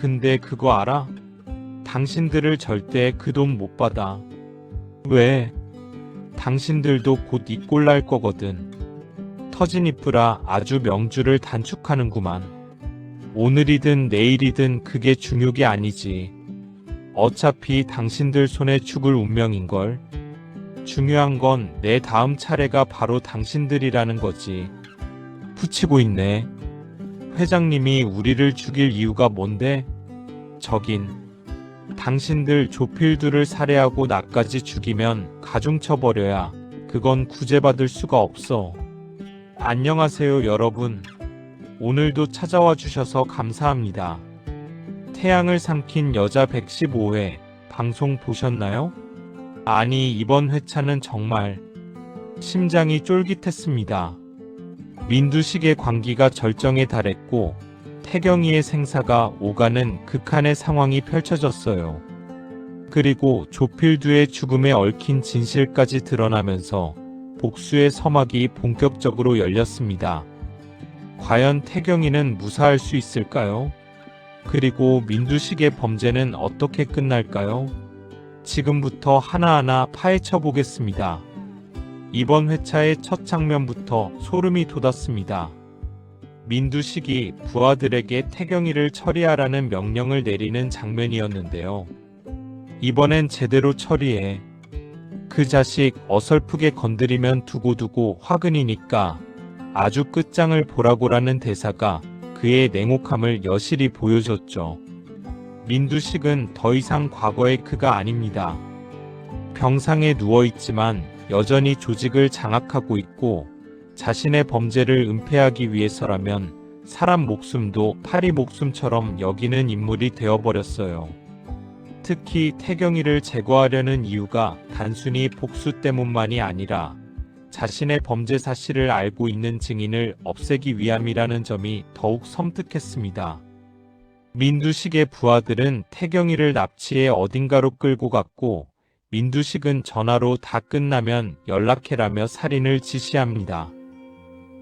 근데 그거 알아? 당신들을 절대 그 돈 못 받아. 왜? 당신들도 곧 이 꼴 날 거거든. 터진 이쁘라 아주 명주를 단축하는구만. 오늘이든 내일이든 그게 중요게 아니지. 어차피 당신들 손에 죽을 운명인걸. 중요한 건 내 다음 차례가 바로 당신들이라는 거지. 붙이고 있네. 회장님이 우리를 죽일 이유가 뭔데? 저긴 당신들 조필두를 살해하고 나까지 죽이면 가중처벌여야 그건 구제받을 수가 없어. 안녕하세요 여러분. 오늘도 찾아와 주셔서 감사합니다. 태양을 삼킨 여자 115회 방송 보셨나요? 아니 이번 회차는 정말 심장이 쫄깃했습니다. 민두식의 관기가 절정에 달했고 태경이의 생사가 오가는 극한의 상황이 펼쳐졌어요. 그리고 조필두의 죽음에 얽힌 진실까지 드러나면서 복수의 서막이 본격적으로 열렸습니다. 과연 태경이는 무사할 수 있을까요? 그리고 민두식의 범죄는 어떻게 끝날까요? 지금부터 하나하나 파헤쳐 보겠습니다. 이번 회차의 첫 장면부터 소름이 돋았습니다. 민두식이 부하들에게 태경이를 처리하라는 명령을 내리는 장면이었는데요. 이번엔 제대로 처리해. 그 자식 어설프게 건드리면 두고두고 화근이니까 아주 끝장을 보라고라는 대사가 그의 냉혹함을 여실히 보여줬죠. 민두식은 더 이상 과거의 그가 아닙니다. 병상에 누워있지만 여전히 조직을 장악하고 있고 자신의 범죄를 은폐하기 위해서라면 사람 목숨도 파리 목숨처럼 여기는 인물이 되어버렸어요. 특히 태경이를 제거하려는 이유가 단순히 복수 때문만이 아니라 자신의 범죄 사실을 알고 있는 증인을 없애기 위함이라는 점이 더욱 섬뜩했습니다. 민두식의 부하들은 태경이를 납치해 어딘가로 끌고 갔고 민두식은 전화로 다 끝나면 연락해라며 살인을 지시합니다.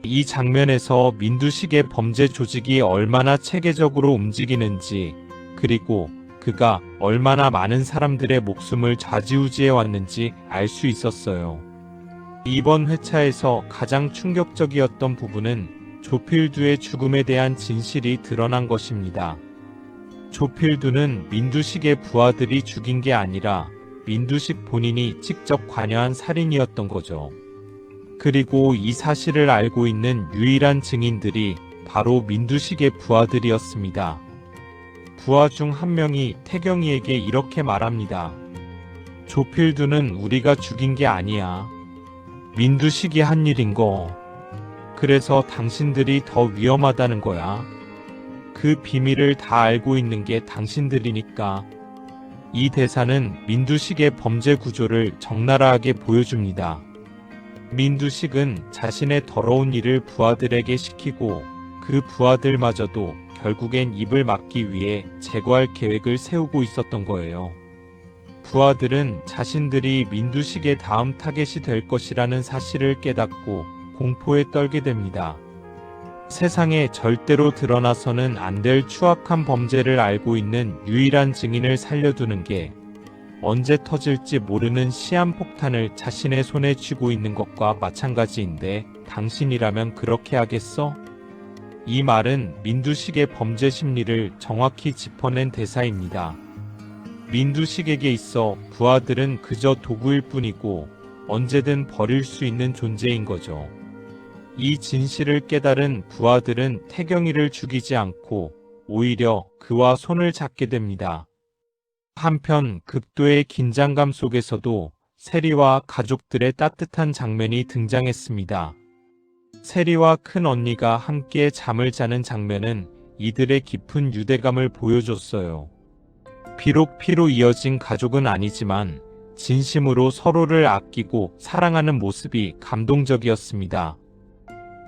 이 장면에서 민두식의 범죄 조직이 얼마나 체계적으로 움직이는지 그리고 그가 얼마나 많은 사람들의 목숨을 좌지우지해 왔는지 알 수 있었어요. 이번 회차에서 가장 충격적이었던 부분은 조필두의 죽음에 대한 진실이 드러난 것입니다. 조필두는 민두식의 부하들이 죽인 게 아니라 민두식 본인이 직접 관여한 살인이었던 거죠. 그리고 이 사실을 알고 있는 유일한 증인들이 바로 민두식의 부하들이었습니다. 부하 중 한 명이 태경이에게 이렇게 말합니다. 조필두는 우리가 죽인 게 아니야. 민두식이 한 일인 거. 그래서 당신들이 더 위험하다는 거야. 그 비밀을 다 알고 있는 게 당신들이니까. 이 대사는 민두식의 범죄 구조를 적나라하게 보여줍니다. 민두식은 자신의 더러운 일을 부하들에게 시키고 그 부하들마저도 결국엔 입을 막기 위해 제거할 계획을 세우고 있었던 거예요. 부하들은 자신들이 민두식의 다음 타겟이 될 것이라는 사실을 깨닫고 공포에 떨게 됩니다. 세상에 절대로 드러나서는 안 될 추악한 범죄를 알고 있는 유일한 증인을 살려두는 게 언제 터질지 모르는 시한폭탄을 자신의 손에 쥐고 있는 것과 마찬가지인데 당신이라면 그렇게 하겠어? 이 말은 민두식의 범죄 심리를 정확히 짚어낸 대사입니다. 민두식에게 있어 부하들은 그저 도구일 뿐이고 언제든 버릴 수 있는 존재인 거죠. 이 진실을 깨달은 부하들은 태경이를 죽이지 않고 오히려 그와 손을 잡게 됩니다. 한편 극도의 긴장감 속에서도 세리와 가족들의 따뜻한 장면이 등장했습니다. 세리와 큰 언니가 함께 잠을 자는 장면은 이들의 깊은 유대감을 보여줬어요. 비록 피로 이어진 가족은 아니지만 진심으로 서로를 아끼고 사랑하는 모습이 감동적이었습니다.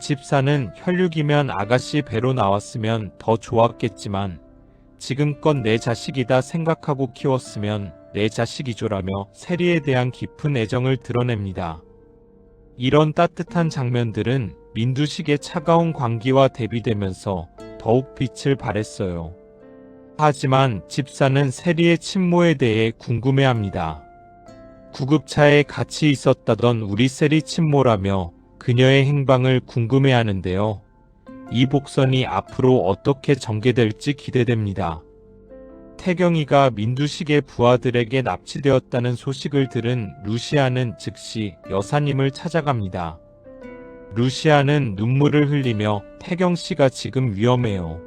집사는 혈육이면 아가씨 배로 나왔으면 더 좋았겠지만 지금껏 내 자식이다 생각하고 키웠으면 내 자식이죠라며 세리에 대한 깊은 애정을 드러냅니다. 이런 따뜻한 장면들은 민두식의 차가운 광기와 대비되면서 더욱 빛을 발했어요. 하지만 집사는 세리의 친모에 대해 궁금해합니다. 구급차에 같이 있었다던 우리 세리 친모라며 그녀의 행방을 궁금해하는데요. 이 복선이 앞으로 어떻게 전개될지 기대됩니다. 태경이가 민두식의 부하들에게 납치되었다는 소식을 들은 루시아는 즉시 여사님을 찾아갑니다. 루시아는 눈물을 흘리며 태경씨가 지금 위험해요.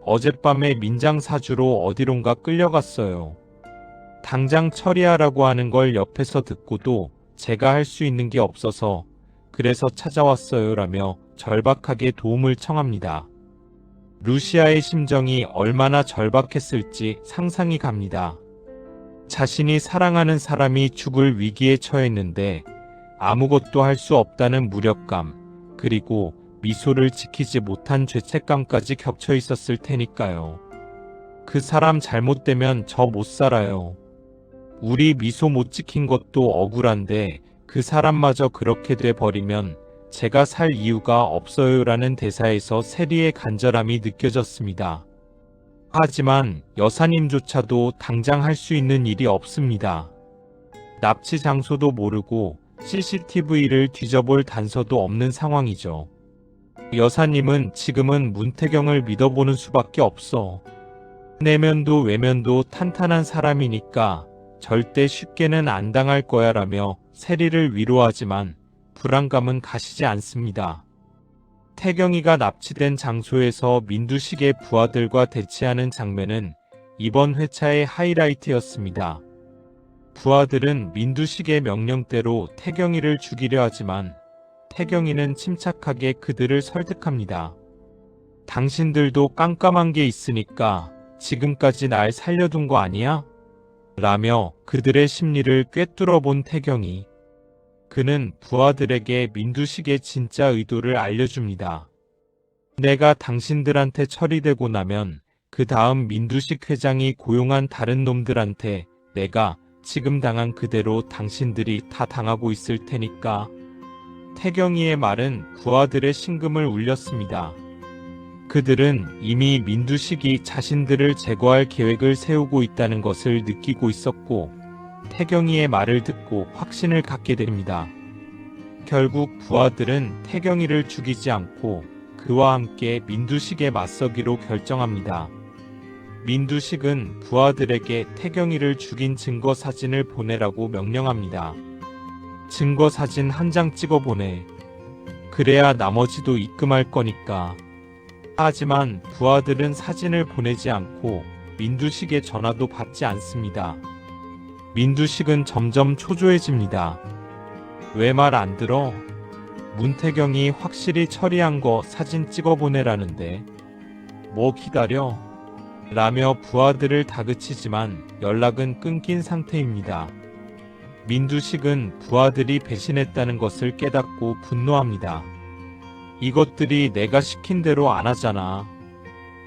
어젯밤에 민장사주로 어디론가 끌려갔어요. 당장 처리하라고 하는 걸 옆에서 듣고도 제가 할 수 있는 게 없어서 그래서 찾아왔어요 라며 절박하게 도움을 청합니다. 루시아의 심정이 얼마나 절박했을지 상상이 갑니다. 자신이 사랑하는 사람이 죽을 위기에 처했는데 아무것도 할 수 없다는 무력감, 그리고 미소를 지키지 못한 죄책감까지 겹쳐 있었을 테니까요. 그 사람 잘못되면 저 못 살아요. 우리 미소 못 지킨 것도 억울한데 그 사람마저 그렇게 돼 버리면 제가 살 이유가 없어요라는 대사에서 세리의 간절함이 느껴졌습니다. 하지만 여사님조차도 당장 할 수 있는 일이 없습니다. 납치 장소도 모르고 CCTV를 뒤져볼 단서도 없는 상황이죠. 여사님은 지금은 문태경을 믿어보는 수밖에 없어. 내면도 외면도 탄탄한 사람이니까 절대 쉽게는 안 당할 거야 라며 세리를 위로하지만 불안감은 가시지 않습니다. 태경이가 납치된 장소에서 민두식의 부하들과 대치하는 장면은 이번 회차의 하이라이트였습니다. 부하들은 민두식의 명령대로 태경이를 죽이려 하지만 태경이는 침착하게 그들을 설득합니다. 당신들도 깜깜한 게 있으니까 지금까지 날 살려둔 거 아니야? 라며 그들의 심리를 꿰뚫어 본 태경이. 그는 부하들에게 민두식의 진짜 의도를 알려줍니다. 내가 당신들한테 처리되고 나면 그 다음 민두식 회장이 고용한 다른 놈들한테 내가 지금 당한 그대로 당신들이 다 당하고 있을 테니까. 태경이의 말은 부하들의 심금을 울렸습니다. 그들은 이미 민두식이 자신들을 제거할 계획을 세우고 있다는 것을 느끼고 있었고 태경이의 말을 듣고 확신을 갖게 됩니다. 결국 부하들은 태경이를 죽이지 않고 그와 함께 민두식에 맞서기로 결정합니다. 민두식은 부하들에게 태경이를 죽인 증거 사진을 보내라고 명령합니다. 증거 사진 한 장 찍어 보내. 그래야 나머지도 입금할 거니까. 하지만 부하들은 사진을 보내지 않고 민두식의 전화도 받지 않습니다. 민두식은 점점 초조해집니다. 왜 말 안 들어? 문태경이 확실히 처리한 거 사진 찍어 보내라는데. 뭐 기다려? 라며 부하들을 다그치지만 연락은 끊긴 상태입니다. 민두식은 부하들이 배신했다는 것을 깨닫고 분노합니다. 이것들이 내가 시킨 대로 안 하잖아.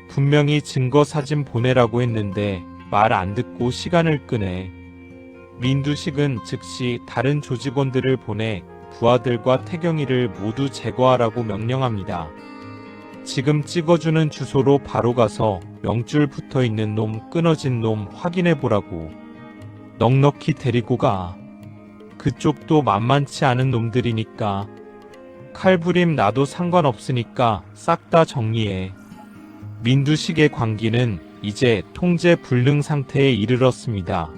분명히 증거 사진 보내라고 했는데 말 안 듣고 시간을 끄네. 민두식은 즉시 다른 조직원들을 보내 부하들과 태경이를 모두 제거하라고 명령합니다. 지금 찍어주는 주소로 바로 가서 명줄 붙어있는 놈, 끊어진 놈 확인해보라고. 넉넉히 데리고 가. 그쪽도 만만치 않은 놈들이니까. 칼부림 나도 상관없으니까 싹 다 정리해. 민두식의 광기는 이제 통제 불능 상태에 이르렀습니다.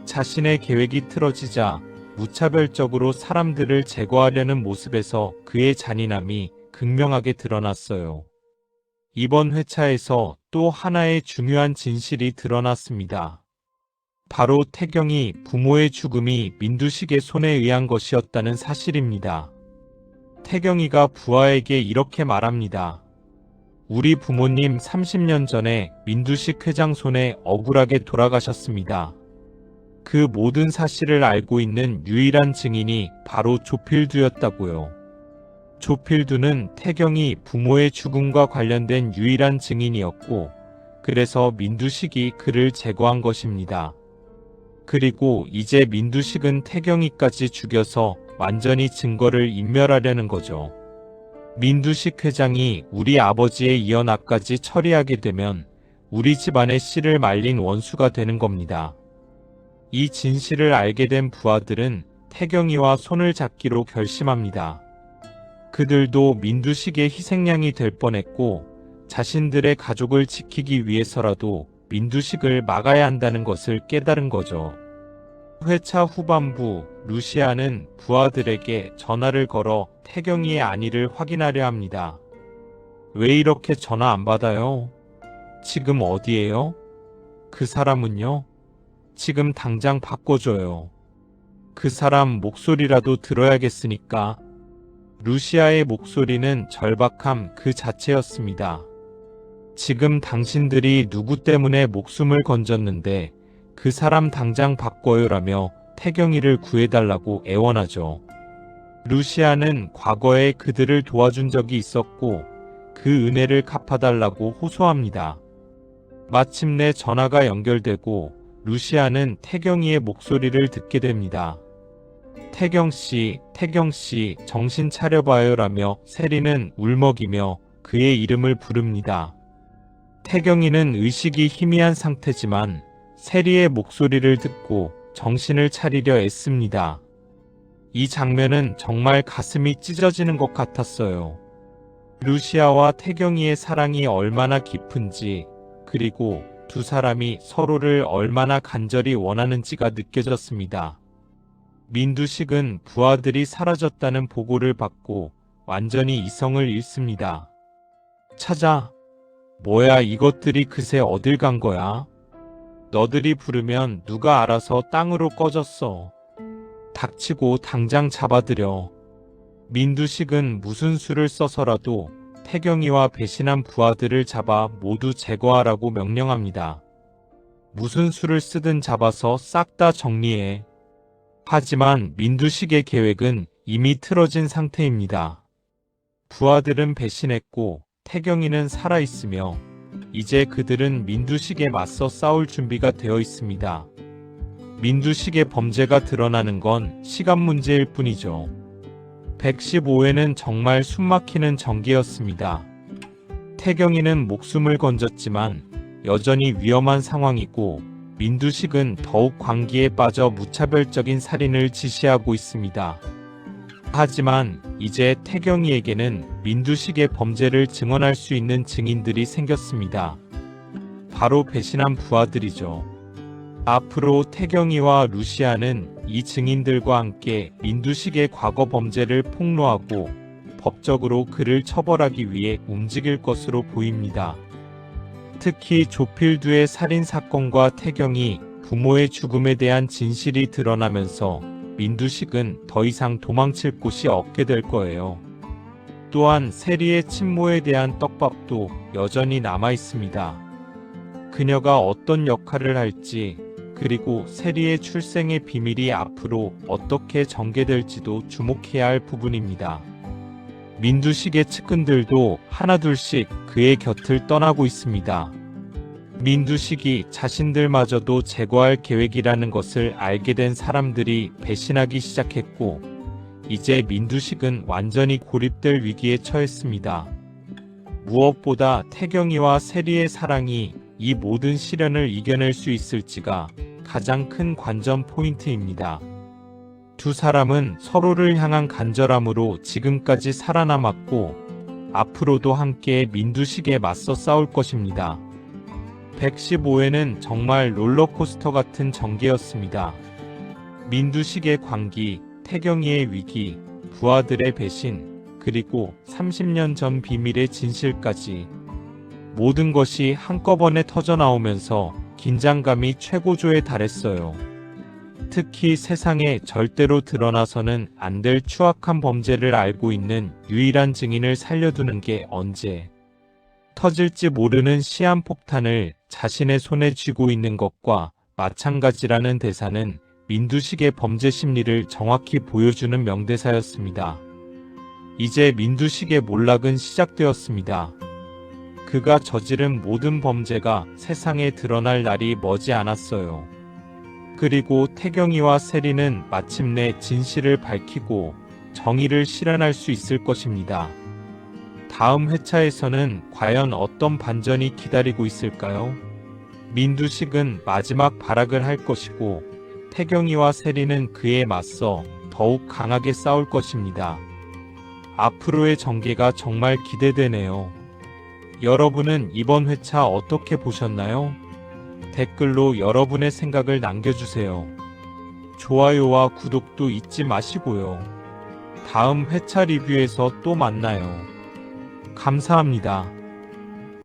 자신의 계획이 틀어지자 무차별적으로 사람들을 제거하려는 모습에서 그의 잔인함이 극명하게 드러났어요. 이번 회차에서 또 하나의 중요한 진실이 드러났습니다. 바로 태경이 부모의 죽음이 민두식의 손에 의한 것이었다는 사실입니다. 태경이가 부하에게 이렇게 말합니다. 우리 부모님 30년 전에 민두식 회장 손에 억울하게 돌아가셨습니다. 그 모든 사실을 알고 있는 유일한 증인이 바로 조필두였다고요. 조필두는 태경이 부모의 죽음과 관련된 유일한 증인이었고 그래서 민두식이 그를 제거한 것입니다. 그리고 이제 민두식은 태경이까지 죽여서 완전히 증거를 인멸하려는 거죠. 민두식 회장이 우리 아버지의 이연합까지 처리하게 되면 우리 집안의 씨를 말린 원수가 되는 겁니다. 이 진실을 알게 된 부하들은 태경이와 손을 잡기로 결심합니다. 그들도 민두식의 희생양이 될 뻔했고 자신들의 가족을 지키기 위해서라도 민두식을 막아야 한다는 것을 깨달은 거죠. 회차 후반부 루시아는 부하들에게 전화를 걸어 태경이의 안위를 확인하려 합니다. 왜 이렇게 전화 안 받아요? 지금 어디에요? 그 사람은요? 지금 당장 바꿔줘요. 그 사람 목소리라도 들어야겠으니까. 루시아의 목소리는 절박함 그 자체였습니다. 지금 당신들이 누구 때문에 목숨을 건졌는데 그 사람 당장 바꿔요라며 태경이를 구해달라고 애원하죠. 루시아는 과거에 그들을 도와준 적이 있었고 그 은혜를 갚아달라고 호소합니다. 마침내 전화가 연결되고 루시아는 태경이의 목소리를 듣게 됩니다. 태경씨, 태경씨, 정신 차려봐요라며 세리는 울먹이며 그의 이름을 부릅니다. 태경이는 의식이 희미한 상태지만 세리의 목소리를 듣고 정신을 차리려 애씁니다. 이 장면은 정말 가슴이 찢어지는 것 같았어요. 루시아와 태경이의 사랑이 얼마나 깊은지, 그리고 두 사람이 서로를 얼마나 간절히 원하는지가 느껴졌습니다. 민두식은 부하들이 사라졌다는 보고를 받고 완전히 이성을 잃습니다. 찾아. 뭐야 이것들이 그새 어딜 간 거야? 너들이 부르면 누가 알아서 땅으로 꺼졌어. 닥치고 당장 잡아들여. 민두식은 무슨 수를 써서라도 태경이와 배신한 부하들을 잡아 모두 제거하라고 명령합니다. 무슨 수를 쓰든 잡아서 싹 다 정리해. 하지만 민두식의 계획은 이미 틀어진 상태입니다. 부하들은 배신했고 태경이는 살아있으며 이제 그들은 민두식에 맞서 싸울 준비가 되어 있습니다. 민두식의 범죄가 드러나는 건 시간 문제일 뿐이죠. 115회는 정말 숨막히는 전개였습니다. 태경이는 목숨을 건졌지만 여전히 위험한 상황이고 민두식은 더욱 광기에 빠져 무차별적인 살인을 지시하고 있습니다. 하지만 이제 태경이에게는 민두식의 범죄를 증언할 수 있는 증인들이 생겼습니다. 바로 배신한 부하들이죠. 앞으로 태경이와 루시아는 이 증인들과 함께 민두식의 과거 범죄를 폭로하고 법적으로 그를 처벌하기 위해 움직일 것으로 보입니다. 특히 조필두의 살인사건과 태경이 부모의 죽음에 대한 진실이 드러나면서 민두식은 더 이상 도망칠 곳이 없게 될 거예요. 또한 세리의 친모에 대한 떡밥도 여전히 남아 있습니다. 그녀가 어떤 역할을 할지, 그리고 세리의 출생의 비밀이 앞으로 어떻게 전개될지도 주목해야 할 부분입니다. 민두식의 측근들도 하나둘씩 그의 곁을 떠나고 있습니다. 민두식이 자신들마저도 제거할 계획이라는 것을 알게 된 사람들이 배신하기 시작했고, 이제 민두식은 완전히 고립될 위기에 처했습니다. 무엇보다 태경이와 세리의 사랑이 이 모든 시련을 이겨낼 수 있을지가 가장 큰 관전 포인트입니다. 두 사람은 서로를 향한 간절함으로 지금까지 살아남았고 앞으로도 함께 민두식에 맞서 싸울 것입니다. 115회는 정말 롤러코스터 같은 전개였습니다. 민두식의 광기, 태경이의 위기, 부하들의 배신, 그리고 30년 전 비밀의 진실까지 모든 것이 한꺼번에 터져나오면서 긴장감이 최고조에 달했어요. 특히 세상에 절대로 드러나서는 안 될 추악한 범죄를 알고 있는 유일한 증인을 살려두는 게 언제 터질지 모르는 시한폭탄을 자신의 손에 쥐고 있는 것과 마찬가지라는 대사는 민두식의 범죄 심리를 정확히 보여주는 명대사였습니다. 이제 민두식의 몰락은 시작되었습니다. 그가 저지른 모든 범죄가 세상에 드러날 날이 머지 않았어요. 그리고 태경이와 세리는 마침내 진실을 밝히고 정의를 실현할 수 있을 것입니다. 다음 회차에서는 과연 어떤 반전이 기다리고 있을까요? 민두식은 마지막 발악을 할 것이고 태경이와 세리는 그에 맞서 더욱 강하게 싸울 것입니다. 앞으로의 전개가 정말 기대되네요. 여러분은 이번 회차 어떻게 보셨나요? 댓글로 여러분의 생각을 남겨주세요. 좋아요와 구독도 잊지 마시고요. 다음 회차 리뷰에서 또 만나요. 감사합니다.